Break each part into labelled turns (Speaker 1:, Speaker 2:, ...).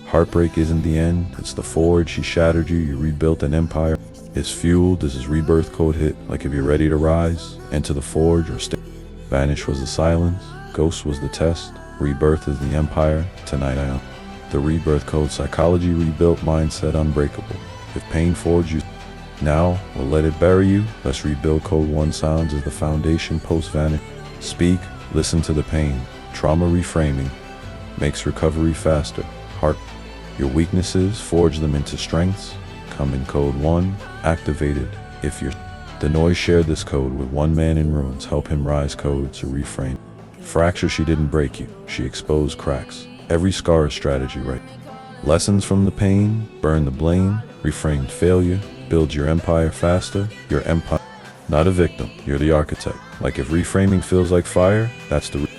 Speaker 1: Heartbreak isn't the end, it's the forge. She shattered you, you rebuilt an empire. It's fueled, this is Rebirth Code hit. Like if you're ready to rise, enter the forge or stay. Vanish was the silence, ghost was the test. Rebirth is the empire, tonight I am. The Rebirth Code psychology rebuilt, mindset unbreakable. If pain forged you, now we'll let it bury you. Let's rebuild. Code 1 sounds as the foundation post vanish. Speak, listen to the pain. Trauma reframing makes recovery faster. Heart, your weaknesses, forge them into strengths. Come in. Code 1, activated. If you're the noise, shared this code with one man in ruins. Help him rise. Code to reframe. Fracture, she didn't break you, she exposed cracks. Every scar is strategy, right? Lessons from the pain, burn the blame. Reframed failure, build your empire faster. Your empire, not a victim, you're the architect. Like if reframing feels like fire, that's the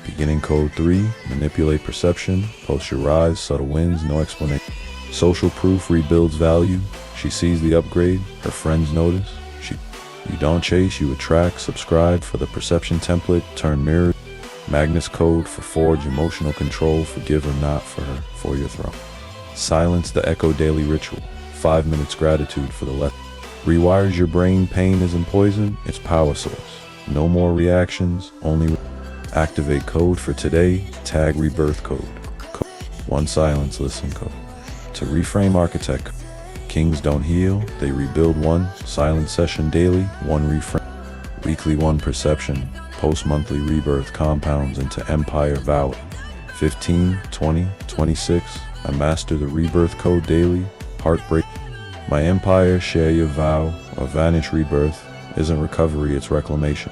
Speaker 1: beginning. Code 3, manipulate perception. Post your rise, subtle wins, no explanation. Social proof rebuilds value. She sees the upgrade, her friends notice. You don't chase, you attract. Subscribe for the perception template. Turn mirror. Magnus Code for forge emotional control. Forgive her not for her, for your throne. Silence the echo daily ritual. 5 minutes gratitude for the lesson. Rewires your brain. Pain isn't poison, it's power source. No more reactions, only activate. Code for today. Tag Rebirth Code. 1 silence, listen. Code to reframe architect. Kings don't heal, they rebuild. 1 silent session daily. 1 reframe weekly. 1 perception. Post monthly rebirth compounds into empire. Vow 15, 20, 26. I master the Rebirth Code daily. Heartbreak my empire. Share your vow or vanish. Rebirth isn't recovery, it's reclamation.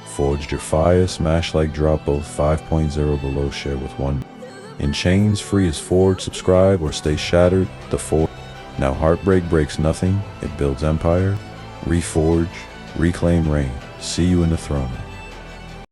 Speaker 1: Forged your fire, smash like drop. Both 5.0 below. Share with 1 in chains. Free as forge. Subscribe or stay shattered. The forge. Now heartbreak breaks nothing, it builds empire. Reforge, reclaim reign. See you in the throne.